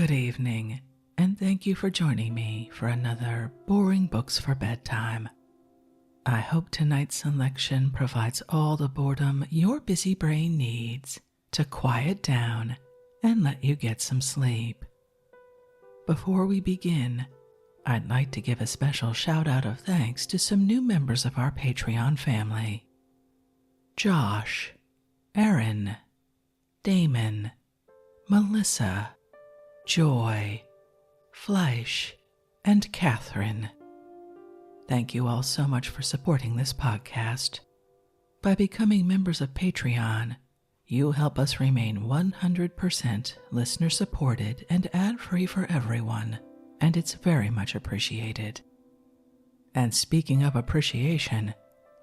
Good evening, and thank you for joining me for another Boring Books for Bedtime. I hope tonight's selection provides all the boredom your busy brain needs to quiet down and let you get some sleep. Before we begin, I'd like to give a special shout out of thanks to some new members of our Patreon family: Josh, Aaron, Damon, Melissa, Joy, Fleisch, and Catherine. Thank you all so much for supporting this podcast. By becoming members of Patreon, you help us remain 100% listener-supported and ad-free for everyone, and it's very much appreciated. And speaking of appreciation,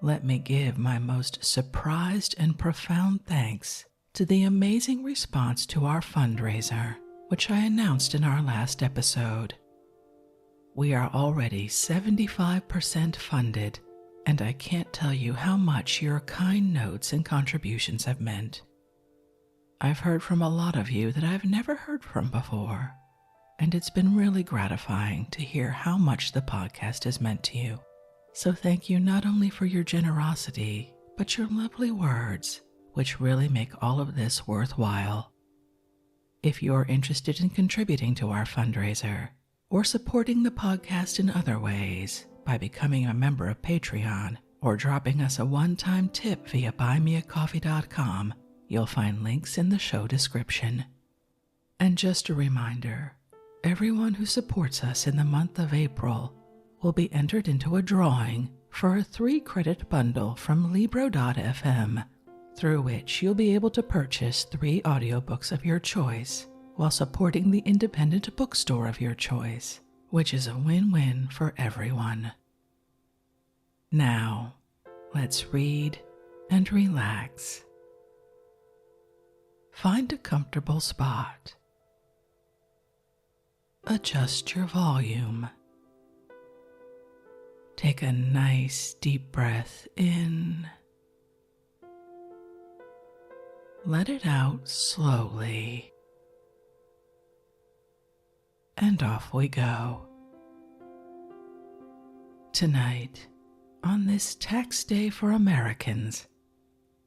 let me give my most surprised and profound thanks to the amazing response to our fundraiser, which I announced in our last episode. We are already 75% funded, and I can't tell you how much your kind notes and contributions have meant. I've heard from a lot of you that I've never heard from before, and it's been really gratifying to hear how much the podcast has meant to you. So thank you not only for your generosity, but your lovely words, which really make all of this worthwhile. If you're interested in contributing to our fundraiser, or supporting the podcast in other ways by becoming a member of Patreon or dropping us a one-time tip via buymeacoffee.com, you'll find links in the show description. And just a reminder, everyone who supports us in the month of April will be entered into a drawing for a 3-credit bundle from Libro.fm, through which you'll be able to purchase 3 audiobooks of your choice while supporting the independent bookstore of your choice, which is a win-win for everyone. Now, let's read and relax. Find a comfortable spot. Adjust your volume. Take a nice deep breath in. Let it out slowly. And off we go. Tonight, on this tax day for Americans,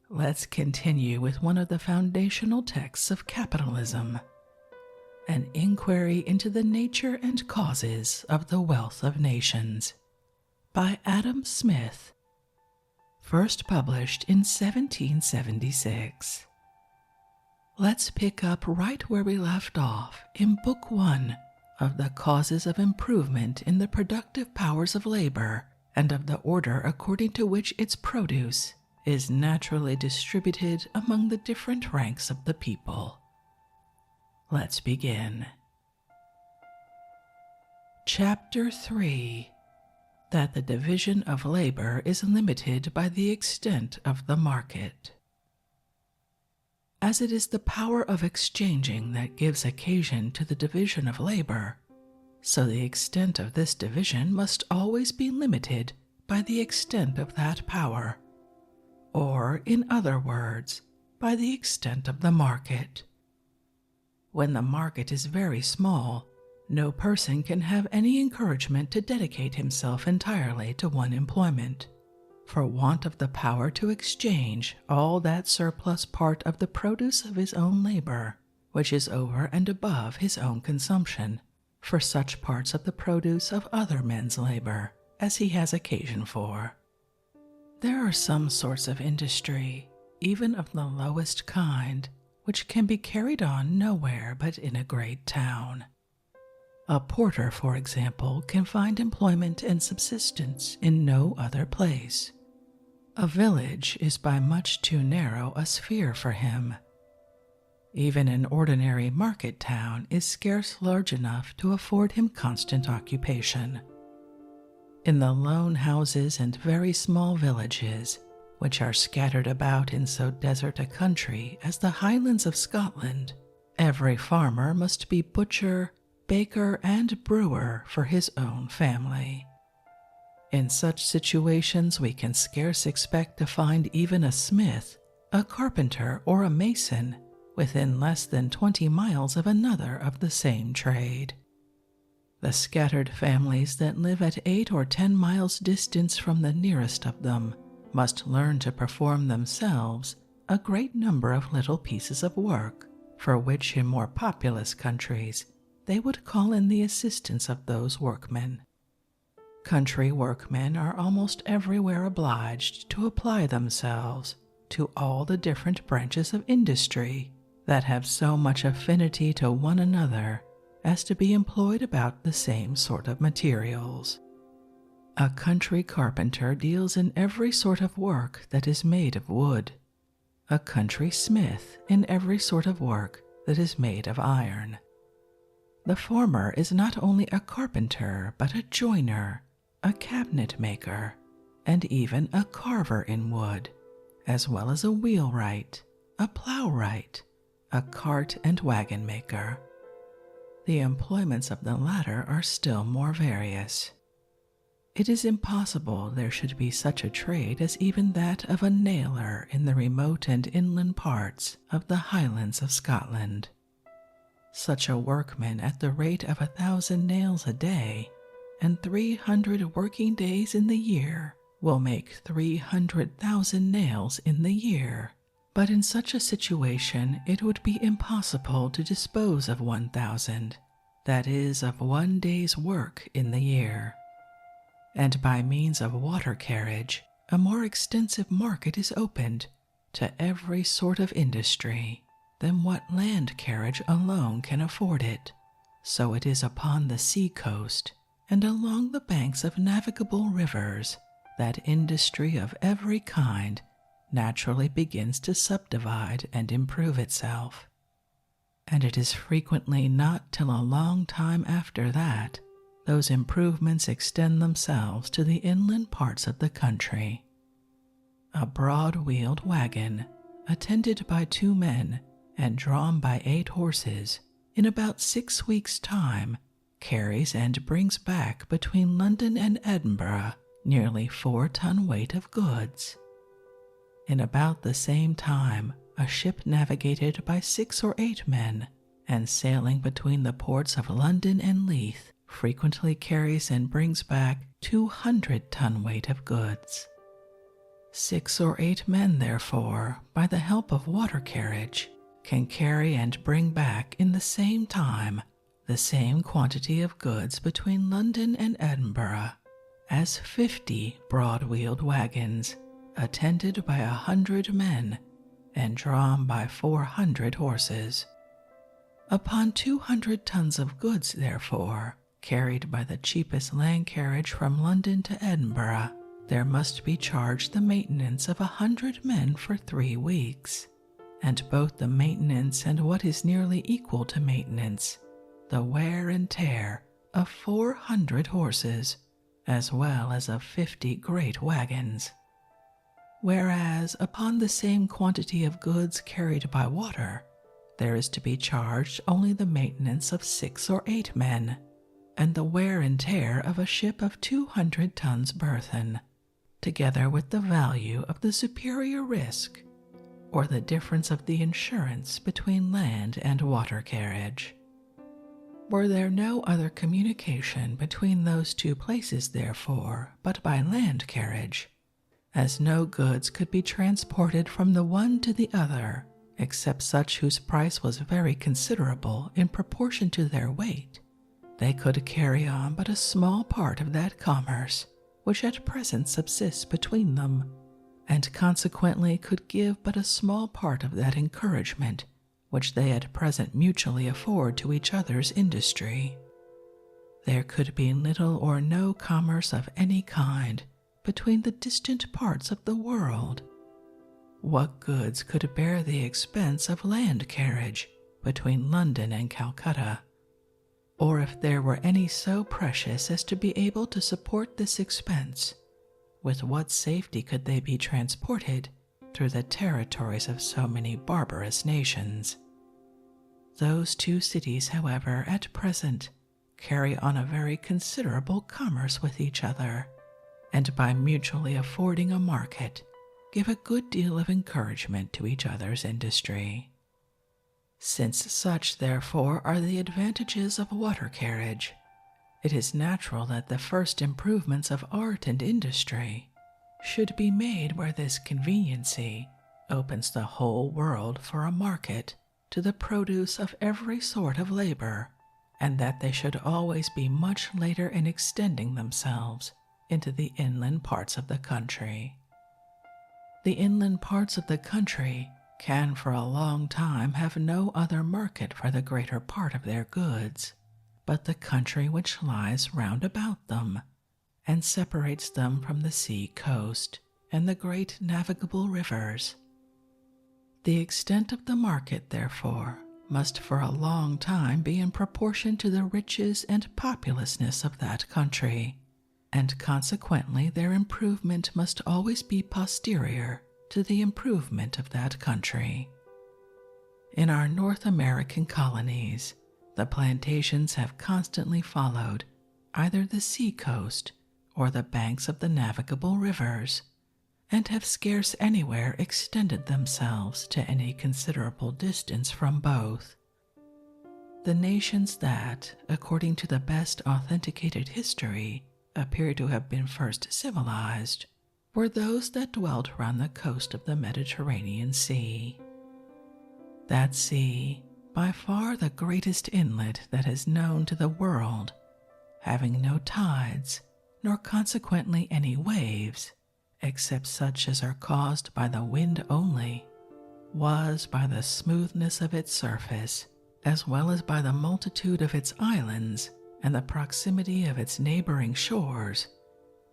let's continue with one of the foundational texts of capitalism, an inquiry into the nature and causes of the wealth of nations, by Adam Smith, first published in 1776. Let's pick up right where we left off in Book 1 of the Causes of Improvement in the Productive Powers of Labor and of the order according to which its produce is naturally distributed among the different ranks of the people. Let's begin. Chapter 3: That the division of labor is limited by the extent of the market. As it is the power of exchanging that gives occasion to the division of labor, so the extent of this division must always be limited by the extent of that power, or, in other words, by the extent of the market. When the market is very small, no person can have any encouragement to dedicate himself entirely to one employment, for want of the power to exchange all that surplus part of the produce of his own labor, which is over and above his own consumption, for such parts of the produce of other men's labor as he has occasion for. There are some sorts of industry, even of the lowest kind, which can be carried on nowhere but in a great town. A porter, for example, can find employment and subsistence in no other place. A village is by much too narrow a sphere for him. Even an ordinary market town is scarce large enough to afford him constant occupation. In the lone houses and very small villages, which are scattered about in so desert a country as the Highlands of Scotland, every farmer must be butcher, baker, and brewer for his own family. In such situations we can scarce expect to find even a smith, a carpenter, or a mason within less than 20 miles of another of the same trade. The scattered families that live at 8 or 10 miles distance from the nearest of them must learn to perform themselves a great number of little pieces of work, for which in more populous countries they would call in the assistance of those workmen. Country workmen are almost everywhere obliged to apply themselves to all the different branches of industry that have so much affinity to one another as to be employed about the same sort of materials. A country carpenter deals in every sort of work that is made of wood, a country smith in every sort of work that is made of iron. The former is not only a carpenter, but a joiner, a cabinet maker, and even a carver in wood, as well as a wheelwright, a plowwright, a cart and wagon maker. The employments of the latter are still more various. It is impossible there should be such a trade as even that of a nailer in the remote and inland parts of the Highlands of Scotland. Such a workman at the rate of 1,000 nails a day and 300 working days in the year will make 300,000 nails in the year. But in such a situation it would be impossible to dispose of 1,000, that is, of 1 day's work in the year. And by means of water carriage, a more extensive market is opened to every sort of industry than what land carriage alone can afford it. So it is upon the sea coast and along the banks of navigable rivers that industry of every kind naturally begins to subdivide and improve itself. And it is frequently not till a long time after that those improvements extend themselves to the inland parts of the country. A broad-wheeled wagon, attended by 2 men and drawn by 8 horses, in about 6 weeks' time carries and brings back between London and Edinburgh nearly 4-ton weight of goods. In about the same time, a ship navigated by 6 or 8 men and sailing between the ports of London and Leith frequently carries and brings back 200-ton weight of goods. 6 or 8 men, therefore, by the help of water carriage, can carry and bring back in the same time the same quantity of goods between London and Edinburgh as 50 broad-wheeled wagons, attended by 100 men and drawn by 400 horses. Upon 200 tons of goods, therefore, carried by the cheapest land carriage from London to Edinburgh, there must be charged the maintenance of 100 men for 3 weeks, and both the maintenance and what is nearly equal to maintenance, the wear and tear of 400 horses, as well as of 50 great wagons. Whereas upon the same quantity of goods carried by water, there is to be charged only the maintenance of 6 or 8 men, and the wear and tear of a ship of 200 tons burthen, together with the value of the superior risk, or the difference of the insurance between land and water carriage. Were there no other communication between those 2 places, therefore, but by land carriage, as no goods could be transported from the one to the other, except such whose price was very considerable in proportion to their weight, they could carry on but a small part of that commerce which at present subsists between them, and consequently could give but a small part of that encouragement which they at present mutually afford to each other's industry. There could be little or no commerce of any kind between the distant parts of the world. What goods could bear the expense of land carriage between London and Calcutta? Or if there were any so precious as to be able to support this expense, with what safety could they be transported through the territories of so many barbarous nations? Those 2 cities, however, at present carry on a very considerable commerce with each other, and by mutually affording a market, give a good deal of encouragement to each other's industry. Since such, therefore, are the advantages of water carriage, it is natural that the first improvements of art and industry should be made where this conveniency opens the whole world for a market to the produce of every sort of labor, and that they should always be much later in extending themselves into the inland parts of the country. The inland parts of the country can for a long time have no other market for the greater part of their goods but the country which lies round about them, and separates them from the sea coast and the great navigable rivers. The extent of the market, therefore, must for a long time be in proportion to the riches and populousness of that country, and consequently their improvement must always be posterior to the improvement of that country. In our North American colonies, the plantations have constantly followed either the sea coast or the banks of the navigable rivers, and have scarce anywhere extended themselves to any considerable distance from both. The nations that, according to the best authenticated history, appear to have been first civilized were those that dwelt round the coast of the Mediterranean Sea. That sea, by far the greatest inlet that is known to the world, having no tides, nor consequently any waves, except such as are caused by the wind only, was, by the smoothness of its surface, as well as by the multitude of its islands and the proximity of its neighboring shores,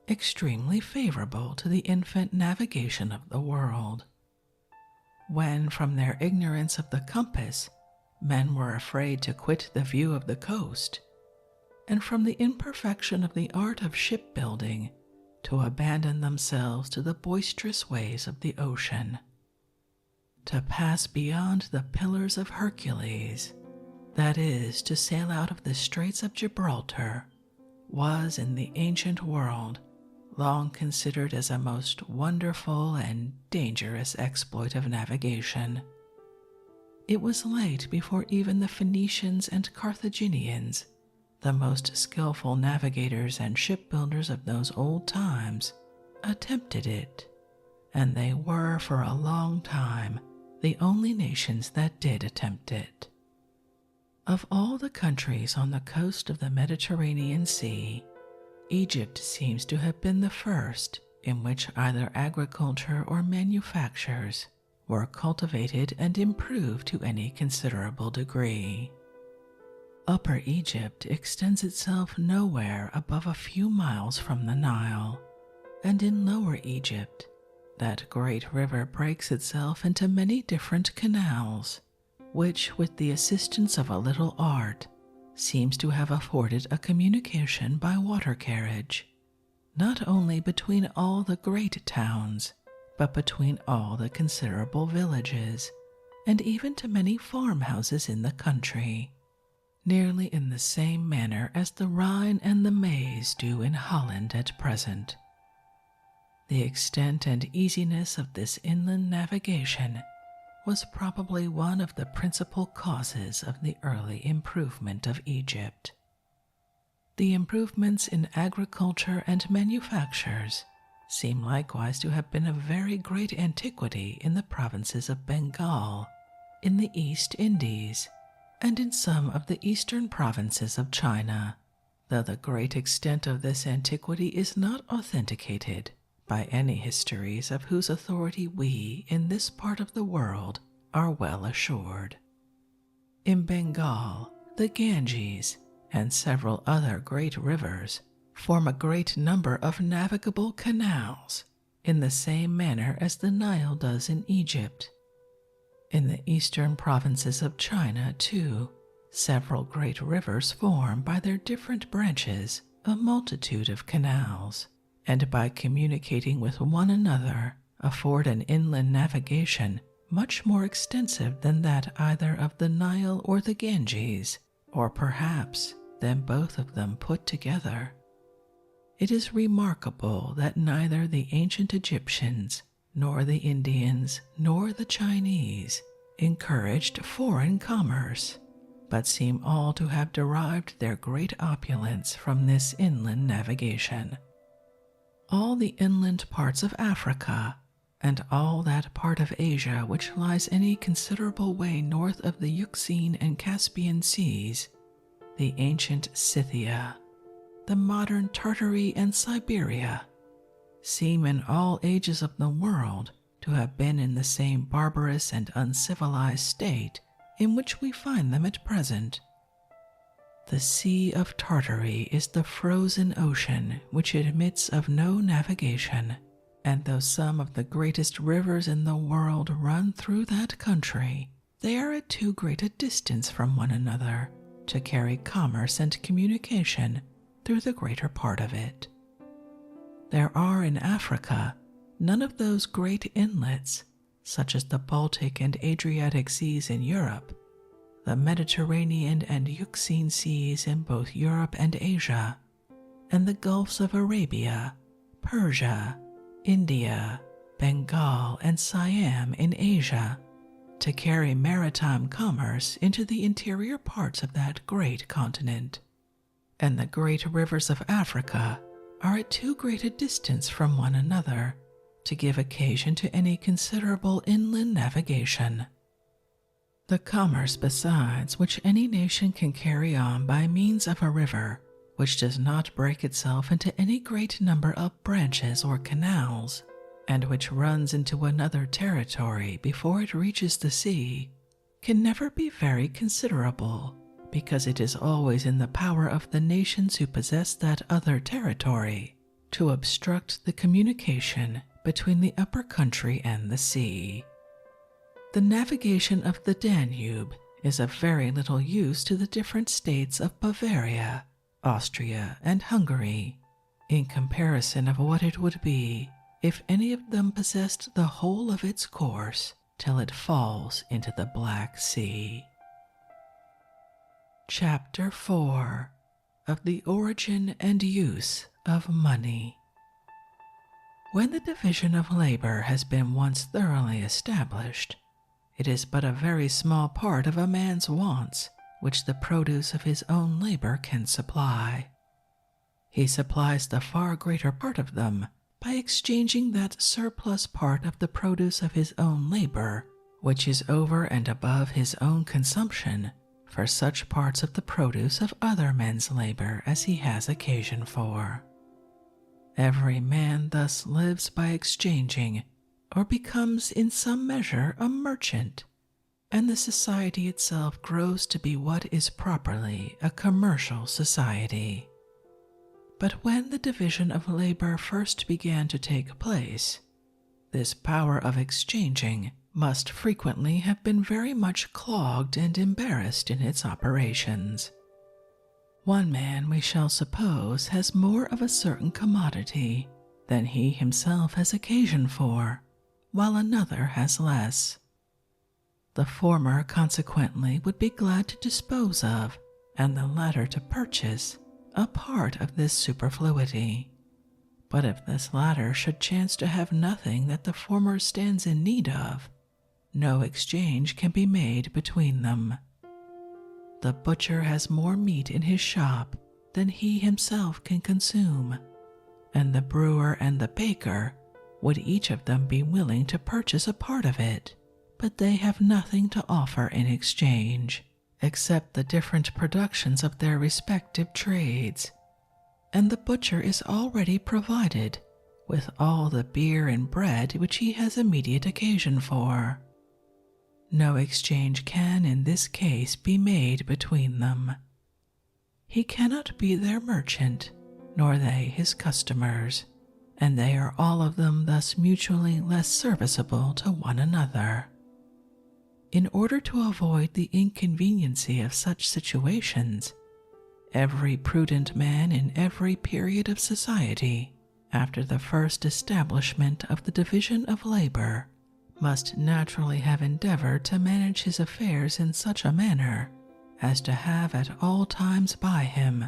extremely favorable to the infant navigation of the world. When, from their ignorance of the compass, men were afraid to quit the view of the coast, and from the imperfection of the art of shipbuilding to abandon themselves to the boisterous ways of the ocean, to pass beyond the Pillars of Hercules, that is, to sail out of the Straits of Gibraltar, was in the ancient world long considered as a most wonderful and dangerous exploit of navigation. It was late before even the Phoenicians and Carthaginians, the most skillful navigators and shipbuilders of those old times, attempted it, and they were for a long time the only nations that did attempt it. Of all the countries on the coast of the Mediterranean Sea, Egypt seems to have been the first in which either agriculture or manufactures were cultivated and improved to any considerable degree. Upper Egypt extends itself nowhere above a few miles from the Nile, and in Lower Egypt, that great river breaks itself into many different canals, which, with the assistance of a little art, seems to have afforded a communication by water carriage, not only between all the great towns, but between all the considerable villages, and even to many farmhouses in the country, nearly in the same manner as the Rhine and the Maas do in Holland at present. The extent and easiness of this inland navigation was probably one of the principal causes of the early improvement of Egypt. The improvements in agriculture and manufactures seem likewise to have been of very great antiquity in the provinces of Bengal, in the East Indies, and in some of the eastern provinces of China, though the great extent of this antiquity is not authenticated by any histories of whose authority we, in this part of the world, are well assured. In Bengal, the Ganges and several other great rivers form a great number of navigable canals in the same manner as the Nile does in Egypt. In the eastern provinces of China, too, several great rivers form by their different branches a multitude of canals, and by communicating with one another afford an inland navigation much more extensive than that either of the Nile or the Ganges, or perhaps than both of them put together. It is remarkable that neither the ancient Egyptians, nor the Indians, nor the Chinese, encouraged foreign commerce, but seem all to have derived their great opulence from this inland navigation. All the inland parts of Africa, and all that part of Asia which lies any considerable way north of the Euxine and Caspian seas, the ancient Scythia, the modern Tartary and Siberia, seem in all ages of the world to have been in the same barbarous and uncivilized state in which we find them at present. The Sea of Tartary is the frozen ocean which admits of no navigation, and though some of the greatest rivers in the world run through that country, they are at too great a distance from one another to carry commerce and communication through the greater part of it. There are in Africa none of those great inlets, such as the Baltic and Adriatic seas in Europe, the Mediterranean and Euxine seas in both Europe and Asia, and the Gulfs of Arabia, Persia, India, Bengal, and Siam in Asia, to carry maritime commerce into the interior parts of that great continent. And the great rivers of Africa are at too great a distance from one another to give occasion to any considerable inland navigation. The commerce, besides, which any nation can carry on by means of a river which does not break itself into any great number of branches or canals, and which runs into another territory before it reaches the sea, can never be very considerable, because it is always in the power of the nations who possess that other territory to obstruct the communication between the upper country and the sea. The navigation of the Danube is of very little use to the different states of Bavaria, Austria, and Hungary, in comparison of what it would be if any of them possessed the whole of its course till it falls into the Black Sea. Chapter 4 of the Origin and Use of Money. When the division of labor has been once thoroughly established, it is but a very small part of a man's wants which the produce of his own labor can supply. He supplies the far greater part of them by exchanging that surplus part of the produce of his own labor, which is over and above his own consumption, for such parts of the produce of other men's labor as he has occasion for. Every man thus lives by exchanging, or becomes in some measure a merchant, and the society itself grows to be what is properly a commercial society. But when the division of labor first began to take place, this power of exchanging must frequently have been very much clogged and embarrassed in its operations. One man, we shall suppose, has more of a certain commodity than he himself has occasion for, while another has less. The former, consequently, would be glad to dispose of, and the latter to purchase, a part of this superfluity. But if this latter should chance to have nothing that the former stands in need of, no exchange can be made between them. The butcher has more meat in his shop than he himself can consume, and the brewer and the baker would each of them be willing to purchase a part of it, but they have nothing to offer in exchange, except the different productions of their respective trades, and the butcher is already provided with all the beer and bread which he has immediate occasion for. No exchange can in this case be made between them. He cannot be their merchant, nor they his customers, and they are all of them thus mutually less serviceable to one another. In order to avoid the inconveniency of such situations, every prudent man in every period of society, after the first establishment of the division of labor, must naturally have endeavored to manage his affairs in such a manner as to have at all times by him,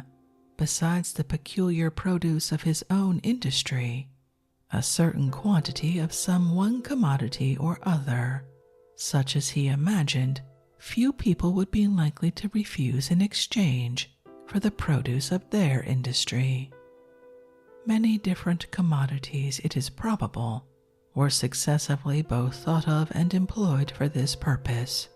besides the peculiar produce of his own industry, a certain quantity of some one commodity or other, such as he imagined, few people would be likely to refuse in exchange for the produce of their industry. Many different commodities, it is probable, were successively both thought of and employed for this purpose.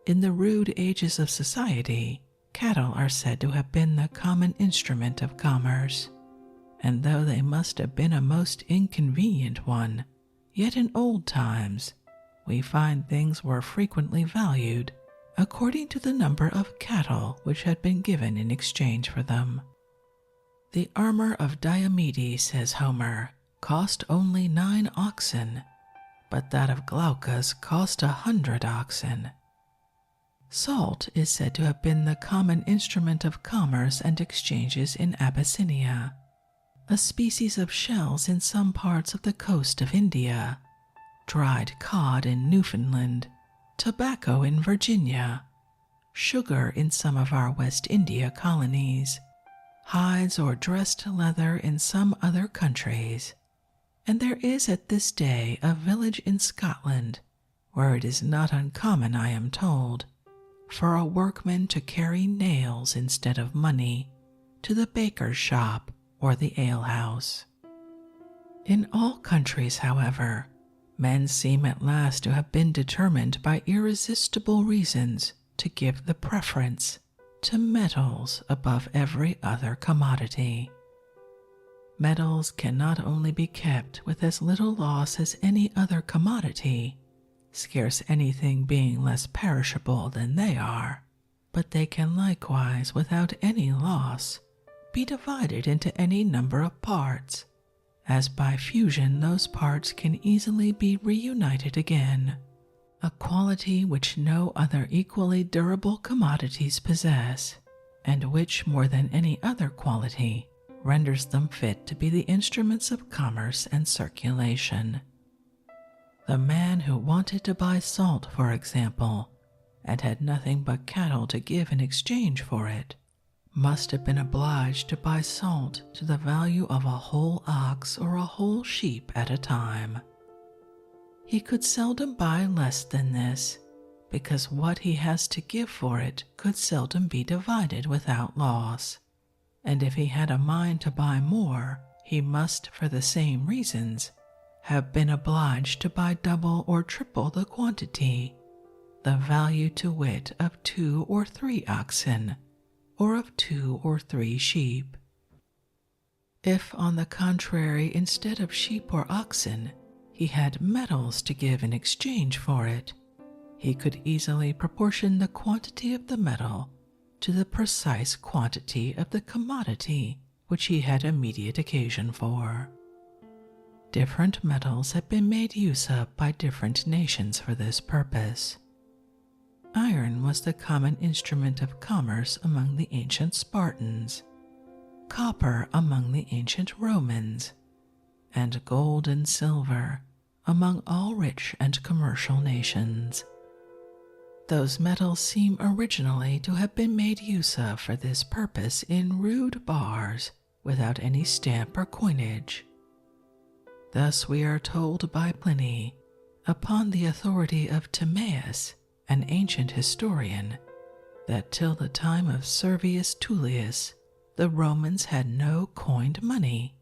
In the rude ages of society, cattle are said to have been the common instrument of commerce, and though they must have been a most inconvenient one, yet in old times we find things were frequently valued according to the number of cattle which had been given in exchange for them. The armor of Diomedes, says Homer, cost only 9 oxen, but that of Glaucus cost 100 oxen. Salt is said to have been the common instrument of commerce and exchanges in Abyssinia, a species of shells in some parts of the coast of India, dried cod in Newfoundland, tobacco in Virginia, sugar in some of our West India colonies, hides or dressed leather in some other countries, and there is at this day a village in Scotland where it is not uncommon, I am told, for a workman to carry nails instead of money to the baker's shop or the alehouse. In all countries, however, men seem at last to have been determined by irresistible reasons to give the preference to metals above every other commodity. Metals cannot only be kept with as little loss as any other commodity, scarce anything being less perishable than they are, but they can likewise, without any loss, be divided into any number of parts, as by fusion those parts can easily be reunited again, a quality which no other equally durable commodities possess, and which more than any other quality renders them fit to be the instruments of commerce and circulation. The man who wanted to buy salt, for example, and had nothing but cattle to give in exchange for it, must have been obliged to buy salt to the value of a whole ox or a whole sheep at a time. He could seldom buy less than this, because what he has to give for it could seldom be divided without loss, and if he had a mind to buy more, he must, for the same reasons, have been obliged to buy double or triple the quantity, the value to wit of 2 or 3 oxen, or of 2 or 3 sheep. If, on the contrary, instead of sheep or oxen, he had metals to give in exchange for it, he could easily proportion the quantity of the metal to the precise quantity of the commodity which he had immediate occasion for. Different metals have been made use of by different nations for this purpose. Iron was the common instrument of commerce among the ancient Spartans, copper among the ancient Romans, and gold and silver among all rich and commercial nations. Those metals seem originally to have been made use of for this purpose in rude bars without any stamp or coinage. Thus we are told by Pliny, upon the authority of Timaeus, an ancient historian, that till the time of Servius Tullius the Romans had no coined money,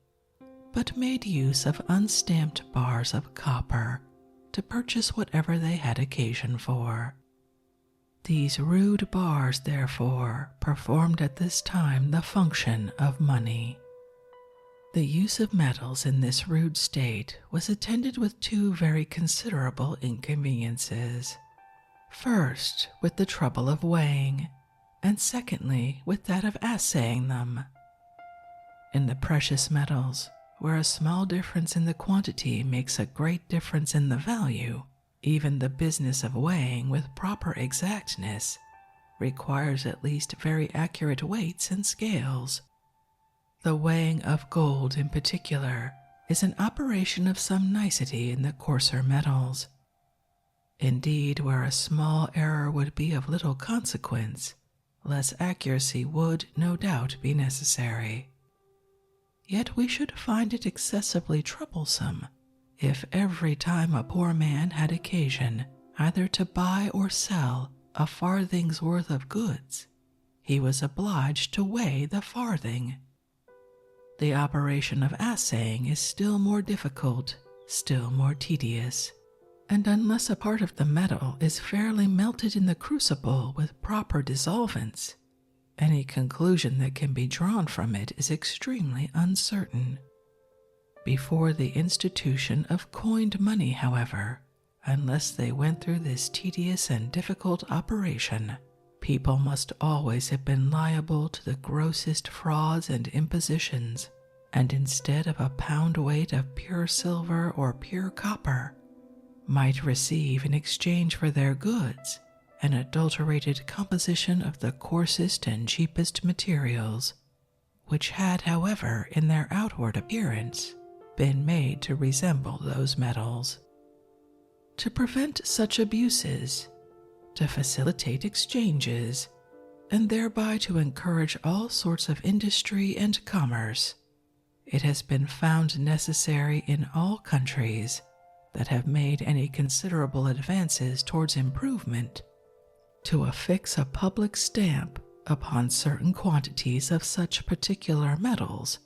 but made use of unstamped bars of copper to purchase whatever they had occasion for. These rude bars, therefore, performed at this time the function of money. The use of metals in this rude state was attended with 2 very considerable inconveniences. First, with the trouble of weighing, and secondly, with that of assaying them. In the precious metals, where a small difference in the quantity makes a great difference in the value, even the business of weighing with proper exactness requires at least very accurate weights and scales. The weighing of gold, in particular, is an operation of some nicety in the coarser metals. Indeed, where a small error would be of little consequence, less accuracy would, no doubt, be necessary. Yet we should find it excessively troublesome if every time a poor man had occasion either to buy or sell a farthing's worth of goods, he was obliged to weigh the farthing. The operation of assaying is still more difficult, still more tedious, and unless a part of the metal is fairly melted in the crucible with proper dissolvents, any conclusion that can be drawn from it is extremely uncertain. Before the institution of coined money, however, unless they went through this tedious and difficult operation, people must always have been liable to the grossest frauds and impositions, and instead of a pound weight of pure silver or pure copper, might receive in exchange for their goods an adulterated composition of the coarsest and cheapest materials, which had, however, in their outward appearance, been made to resemble those metals. To prevent such abuses, to facilitate exchanges, and thereby to encourage all sorts of industry and commerce, it has been found necessary in all countries that have made any considerable advances towards improvement to affix a public stamp upon certain quantities of such particular metals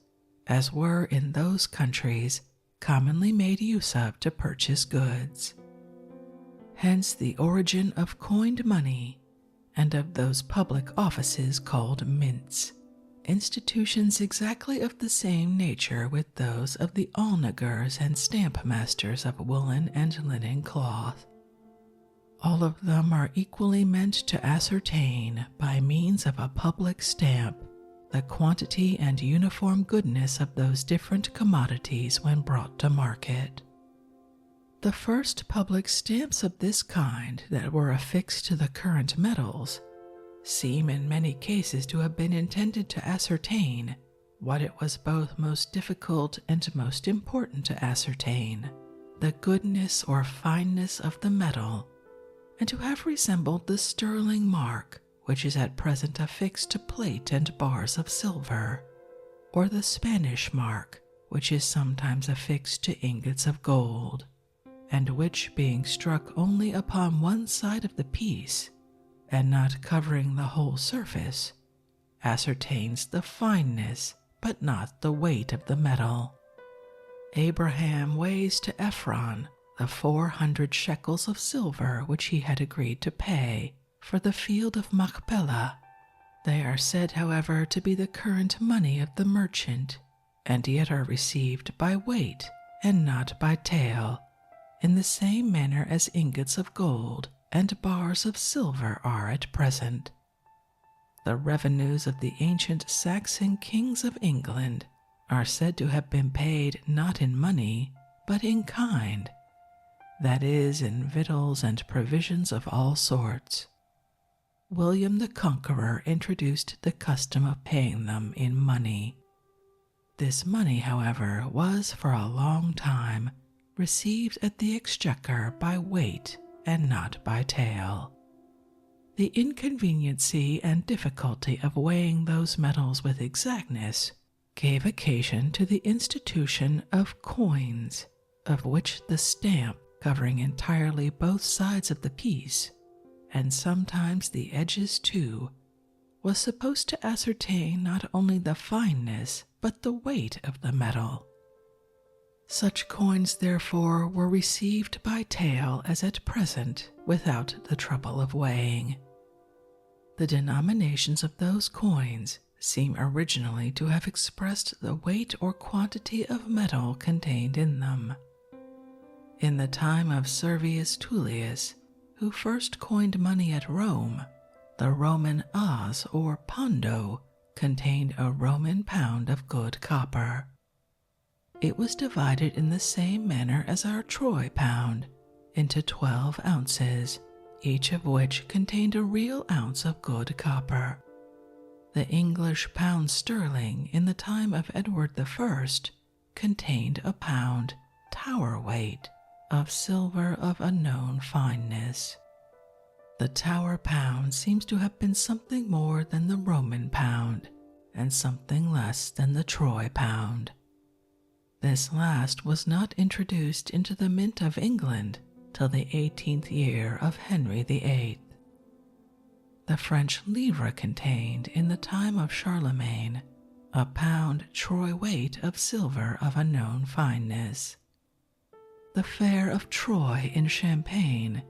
as were in those countries commonly made use of to purchase goods. Hence the origin of coined money and of those public offices called mints, institutions exactly of the same nature with those of the alnagers and stamp masters of woolen and linen cloth. All of them are equally meant to ascertain, by means of a public stamp, the quantity and uniform goodness of those different commodities when brought to market. The first public stamps of this kind that were affixed to the current metals seem in many cases to have been intended to ascertain what it was both most difficult and most important to ascertain, the goodness or fineness of the metal, and to have resembled the sterling mark which is at present affixed to plate and bars of silver, or the Spanish mark which is sometimes affixed to ingots of gold, and which, being struck only upon one side of the piece, and not covering the whole surface, ascertains the fineness but not the weight of the metal. Abraham weighs to Ephron the 400 shekels of silver which he had agreed to pay for the field of Machpelah. They are said, however, to be the current money of the merchant, and yet are received by weight and not by tale, in the same manner as ingots of gold and bars of silver are at present. The revenues of the ancient Saxon kings of England are said to have been paid not in money, but in kind, that is, in victuals and provisions of all sorts. William the Conqueror introduced the custom of paying them in money. This money, however, was for a long time received at the exchequer by weight and not by tale. The inconveniency and difficulty of weighing those metals with exactness gave occasion to the institution of coins, of which the stamp, covering entirely both sides of the piece, and sometimes the edges too, was supposed to ascertain not only the fineness but the weight of the metal. Such coins, therefore, were received by tale as at present, without the trouble of weighing. The denominations of those coins seem originally to have expressed the weight or quantity of metal contained in them. In the time of Servius Tullius, who first coined money at Rome, the Roman as or pondo contained a Roman pound of good copper. It was divided in the same manner as our Troy pound, into 12 ounces, each of which contained a real ounce of good copper. The English pound sterling in the time of Edward I contained a pound, Tower weight, of silver of unknown fineness. The Tower pound seems to have been something more than the Roman pound, and something less than the Troy pound. This last was not introduced into the mint of England till the 18th year of Henry VIII. The French livre contained, in the time of Charlemagne, a pound troy weight of silver of unknown fineness. The fair of Troy in Champagne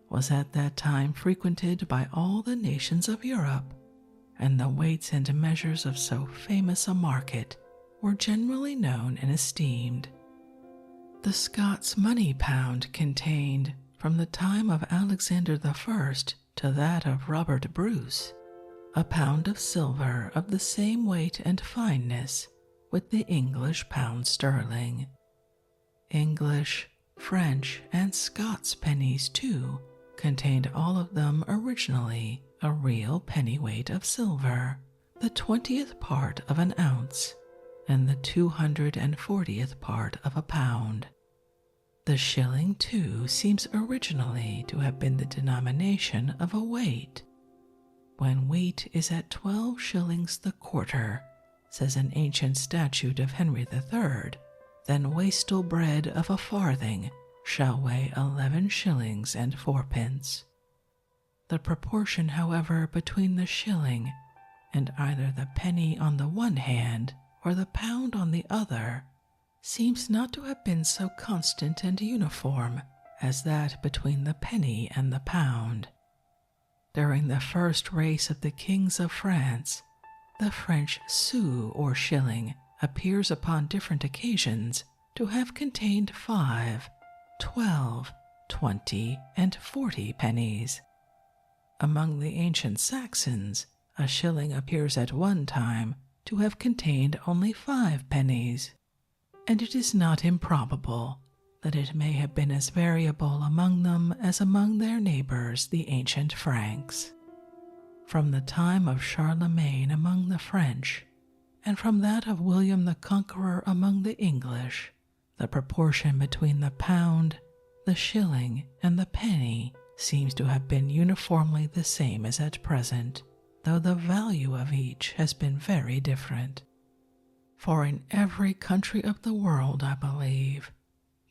was at that time frequented by all the nations of Europe, and the weights and measures of so famous a market were generally known and esteemed. The Scots money pound contained, from the time of Alexander I to that of Robert Bruce, a pound of silver of the same weight and fineness with the English pound sterling. English, French, and Scots pennies, too, contained all of them originally a real pennyweight of silver, the 20th part of an ounce, and the 240th part of a pound. The shilling, too, seems originally to have been the denomination of a weight. When wheat is at 12 shillings the quarter, says an ancient statute of Henry III, then wastel bread of a farthing shall weigh 11 shillings and fourpence. The proportion, however, between the shilling and either the penny on the one hand or the pound on the other seems not to have been so constant and uniform as that between the penny and the pound. During the first race of the kings of France, the French sou or shilling appears upon different occasions to have contained 5, 12, 20, and 40 pennies. Among the ancient Saxons, a shilling appears at one time to have contained only 5 pennies, and it is not improbable that it may have been as variable among them as among their neighbors the ancient Franks. From the time of Charlemagne among the French, and from that of William the Conqueror among the English, the proportion between the pound, the shilling, and the penny seems to have been uniformly the same as at present, though the value of each has been very different. For in every country of the world, I believe,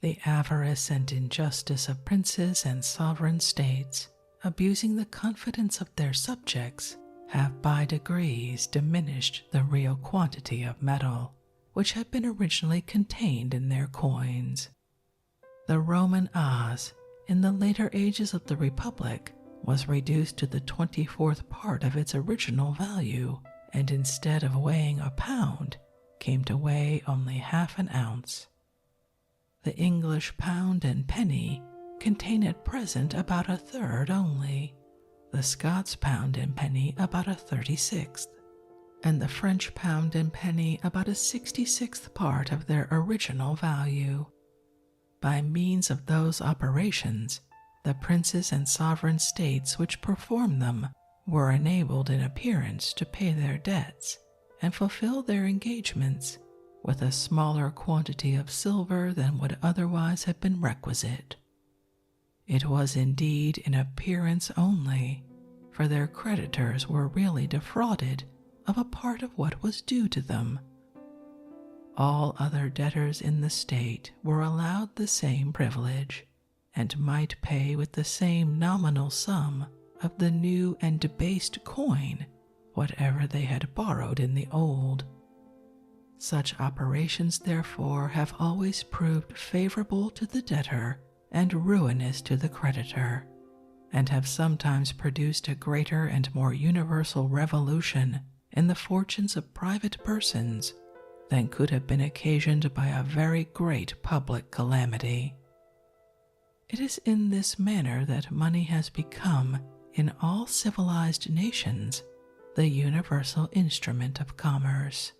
the avarice and injustice of princes and sovereign states, abusing the confidence of their subjects, have by degrees diminished the real quantity of metal which had been originally contained in their coins. The Roman as, in the later ages of the Republic, was reduced to the 24th part of its original value, and instead of weighing a pound, came to weigh only half an ounce. The English pound and penny contain at present about a third only, the Scots pound and penny about a 36th, and the French pound and penny about a 66th part of their original value. By means of those operations, the princes and sovereign states which performed them were enabled in appearance to pay their debts and fulfill their engagements with a smaller quantity of silver than would otherwise have been requisite. It was indeed in appearance only, for their creditors were really defrauded of a part of what was due to them. All other debtors in the state were allowed the same privilege, and might pay with the same nominal sum of the new and debased coin whatever they had borrowed in the old. Such operations, therefore, have always proved favorable to the debtor and ruinous to the creditor, and have sometimes produced a greater and more universal revolution in the fortunes of private persons than could have been occasioned by a very great public calamity. It is in this manner that money has become, in all civilized nations, the universal instrument of commerce,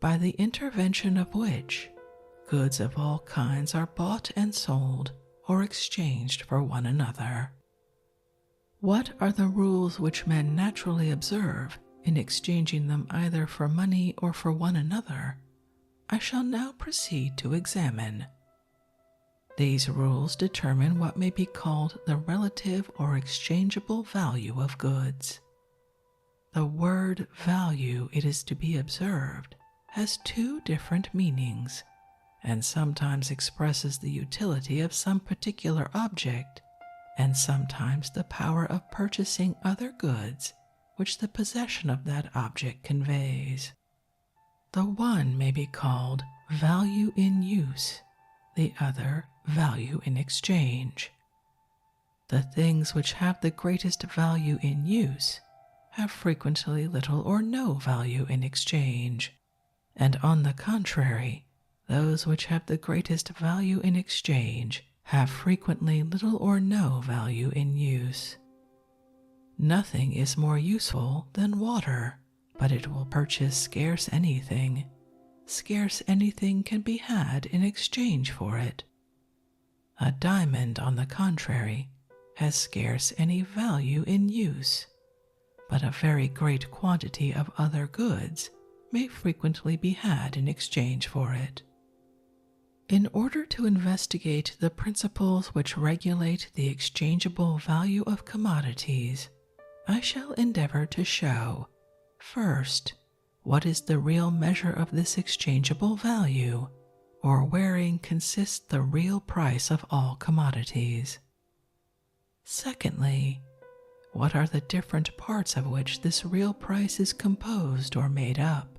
by the intervention of which goods of all kinds are bought and sold or exchanged for one another. What are the rules which men naturally observe in exchanging them either for money or for one another? I shall now proceed to examine. These rules determine what may be called the relative or exchangeable value of goods. The word value, it is to be observed, has 2 different meanings, and sometimes expresses the utility of some particular object, and sometimes the power of purchasing other goods which the possession of that object conveys. The one may be called value in use, the other value in exchange. The things which have the greatest value in use have frequently little or no value in exchange, and on the contrary, those which have the greatest value in exchange have frequently little or no value in use. Nothing is more useful than water, but it will purchase scarce anything. Scarce anything can be had in exchange for it. A diamond, on the contrary, has scarce any value in use, but a very great quantity of other goods may frequently be had in exchange for it. In order to investigate the principles which regulate the exchangeable value of commodities, I shall endeavor to show, first, what is the real measure of this exchangeable value, or wherein consists the real price of all commodities. Secondly, what are the different parts of which this real price is composed or made up?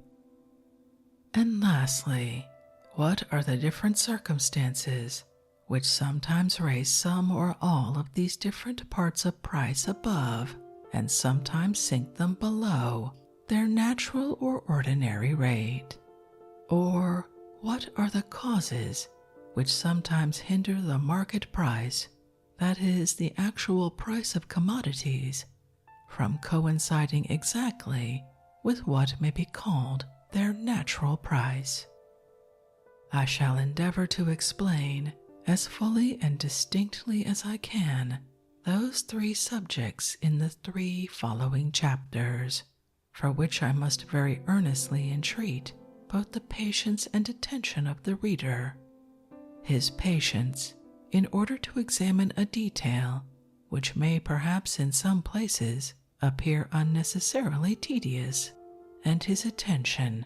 And lastly, what are the different circumstances which sometimes raise some or all of these different parts of price above and sometimes sink them below their natural or ordinary rate? Or what are the causes which sometimes hinder the market price, that is, the actual price of commodities, from coinciding exactly with what may be called their natural price? I shall endeavor to explain as fully and distinctly as I can those three subjects in the 3 following chapters, for which I must very earnestly entreat both the patience and attention of the reader. His patience, in order to examine a detail which may perhaps in some places appear unnecessarily tedious, and his attention,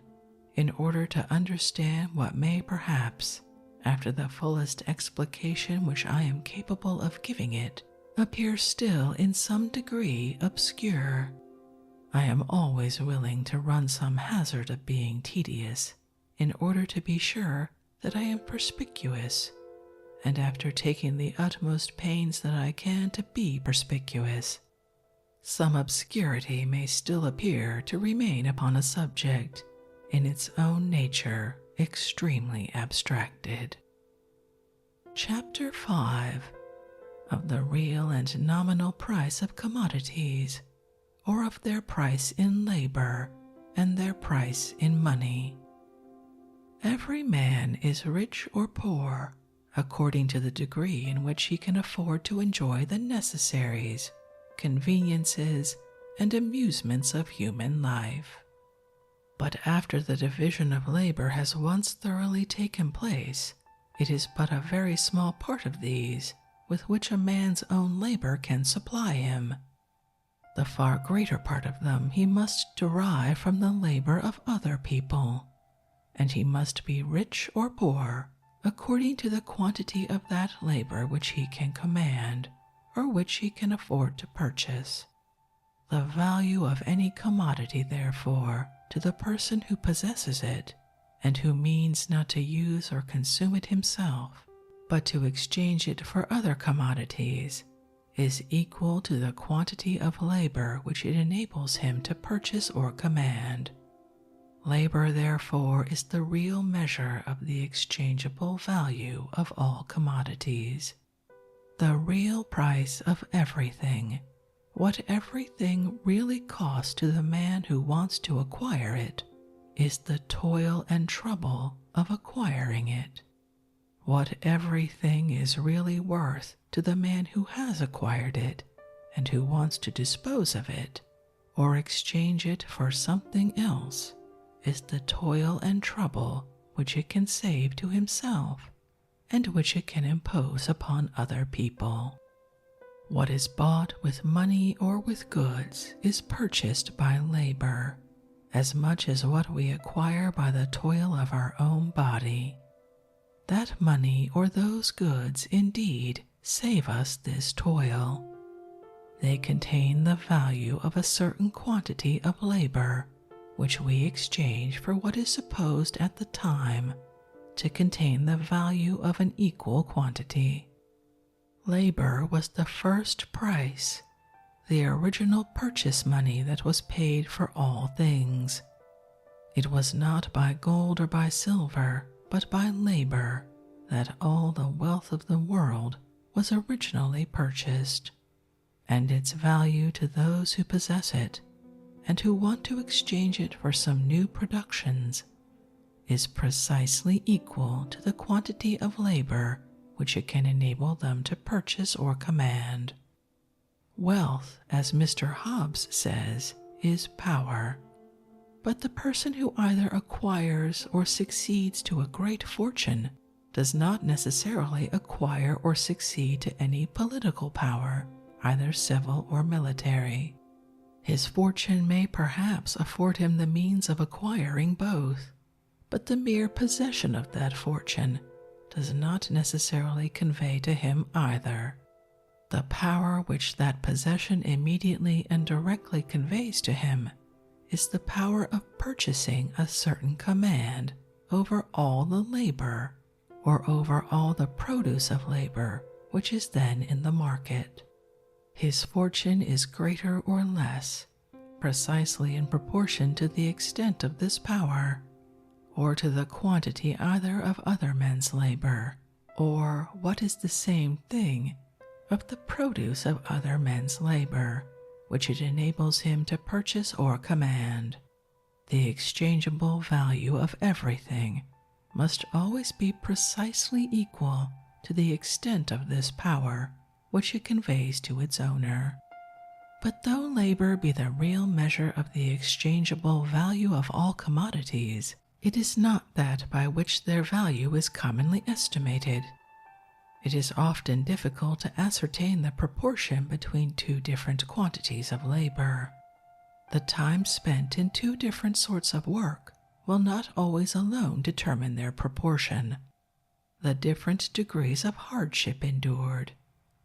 in order to understand what may perhaps, after the fullest explication which I am capable of giving it, appear still in some degree obscure. I am always willing to run some hazard of being tedious, in order to be sure that I am perspicuous, and after taking the utmost pains that I can to be perspicuous, some obscurity may still appear to remain upon a subject in its own nature extremely abstracted. Chapter 5 of the real and nominal price of commodities, or of their price in labor and their price in money. Every man is rich or poor according to the degree in which he can afford to enjoy the necessaries, conveniences, and amusements of human life. But after the division of labor has once thoroughly taken place, it is but a very small part of these with which a man's own labor can supply him. The far greater part of them he must derive from the labor of other people, and he must be rich or poor according to the quantity of that labor which he can command, or which he can afford to purchase. The value of any commodity, therefore, to the person who possesses it, and who means not to use or consume it himself, but to exchange it for other commodities, is equal to the quantity of labor which it enables him to purchase or command. Labor, therefore, is the real measure of the exchangeable value of all commodities, the real price of everything, what everything really costs to the man who wants to acquire it, is the toil and trouble of acquiring it. What everything is really worth to the man who has acquired it and who wants to dispose of it, or exchange it for something else, is the toil and trouble which it can save to himself, and which it can impose upon other people. What is bought with money or with goods is purchased by labor, as much as what we acquire by the toil of our own body. that money or those goods indeed save us this toil. They contain the value of a certain quantity of labor, which we exchange for what is supposed at the time to contain the value of an equal quantity. Labor was the first price, the original purchase money that was paid for all things. It was not by gold or by silver, but by labor, that all the wealth of the world was originally purchased, and its value to those who possess it and who want to exchange it for some new productions is precisely equal to the quantity of labor which it can enable them to purchase or command. Wealth, as Mr. Hobbes says, is power. But the person who either acquires or succeeds to a great fortune does not necessarily acquire or succeed to any political power, either civil or military. His fortune may perhaps afford him the means of acquiring both, but the mere possession of that fortune does not necessarily convey to him either. The power which that possession immediately and directly conveys to him is the power of purchasing a certain command over all the labor, or over all the produce of labor which is then in the market. His fortune is greater or less, precisely in proportion to the extent of this power, or to the quantity either of other men's labor, or, what is the same thing, of the produce of other men's labor, which it enables him to purchase or command. The exchangeable value of everything must always be precisely equal to the extent of this power which it conveys to its owner. But though labor be the real measure of the exchangeable value of all commodities, it is not that by which their value is commonly estimated. It is often difficult to ascertain the proportion between two different quantities of labor. The time spent in two different sorts of work will not always alone determine their proportion. The different degrees of hardship endured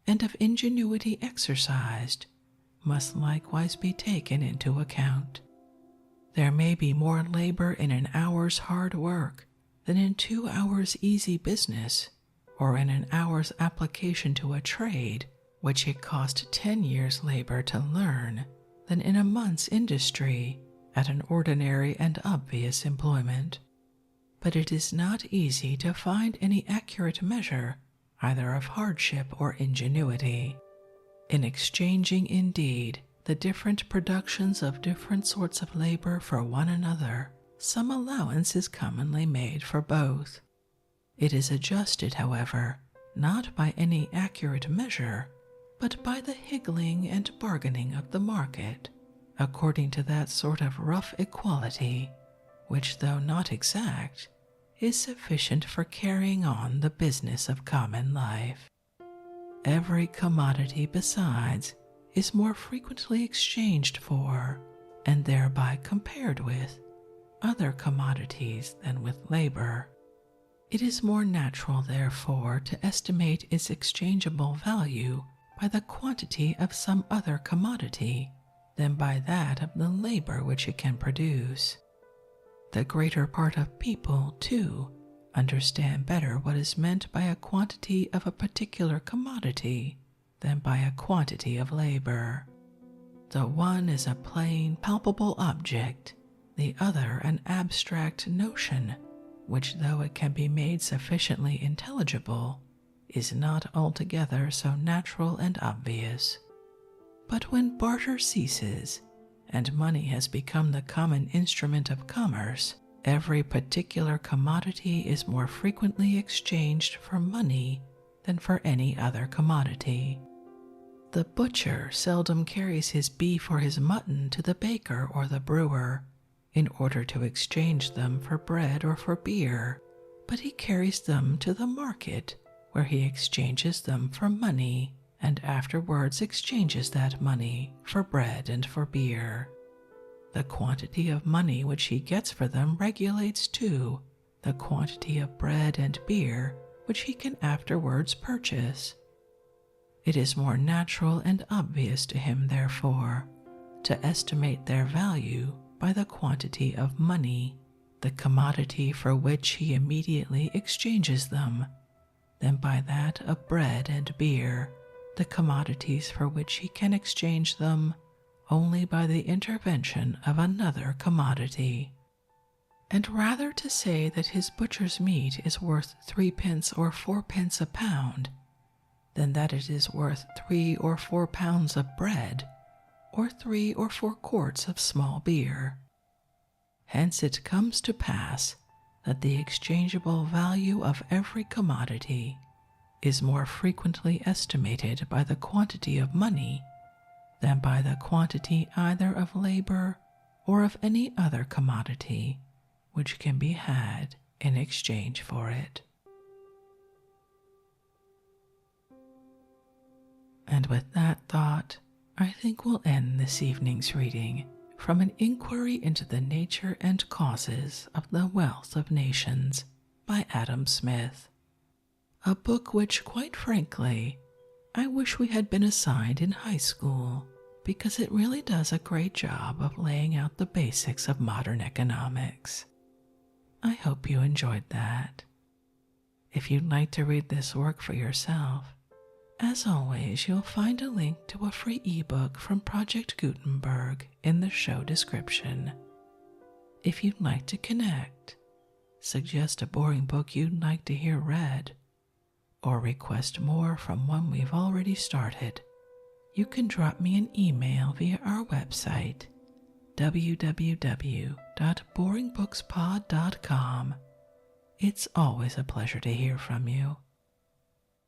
and of ingenuity exercised must likewise be taken into account. There may be more labor in an hour's hard work than in 2 hours' easy business, or in an hour's application to a trade which it cost 10 years' labor to learn, than in a month's industry at an ordinary and obvious employment. But it is not easy to find any accurate measure either of hardship or ingenuity. In exchanging, indeed, the different productions of different sorts of labor for one another, some allowance is commonly made for both. It is adjusted, however, not by any accurate measure, but by the higgling and bargaining of the market, according to that sort of rough equality, which, though not exact, is sufficient for carrying on the business of common life. Every commodity, besides, is more frequently exchanged for, and thereby compared with, other commodities than with labor. It is more natural, therefore, to estimate its exchangeable value by the quantity of some other commodity than by that of the labor which it can produce. The greater part of people, too, understand better what is meant by a quantity of a particular commodity than by a quantity of labor. The one is a plain, palpable object, the other an abstract notion, which, though it can be made sufficiently intelligible, is not altogether so natural and obvious. But when barter ceases, and money has become the common instrument of commerce, every particular commodity is more frequently exchanged for money than for any other commodity. The butcher seldom carries his beef or his mutton to the baker or the brewer, in order to exchange them for bread or for beer, but he carries them to the market, where he exchanges them for money, and afterwards exchanges that money for bread and for beer. The quantity of money which he gets for them regulates, too, the quantity of bread and beer which he can afterwards purchase. It is more natural and obvious to him, therefore, to estimate their value by the quantity of money, the commodity for which he immediately exchanges them, than by that of bread and beer, the commodities for which he can exchange them only by the intervention of another commodity. And rather to say that his butcher's meat is worth 3 pence or 4 pence a pound, than that it is worth 3 or 4 pounds of bread, or 3 or 4 quarts of small beer. Hence it comes to pass that the exchangeable value of every commodity is more frequently estimated by the quantity of money than by the quantity either of labor or of any other commodity which can be had in exchange for it. And with that thought, I think we'll end this evening's reading from An Inquiry into the Nature and Causes of the Wealth of Nations by Adam Smith, a book which, quite frankly, I wish we had been assigned in high school, because it really does a great job of laying out the basics of modern economics. I hope you enjoyed that. If you'd like to read this work for yourself, as always, you'll find a link to a free ebook from Project Gutenberg in the show description. If you'd like to connect, suggest a boring book you'd like to hear read, or request more from one we've already started, you can drop me an email via our website, www.boringbookspod.com. It's always a pleasure to hear from you.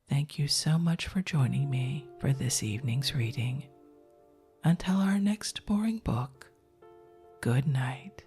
Thank you so much for joining me for this evening's reading. Until our next boring book, good night.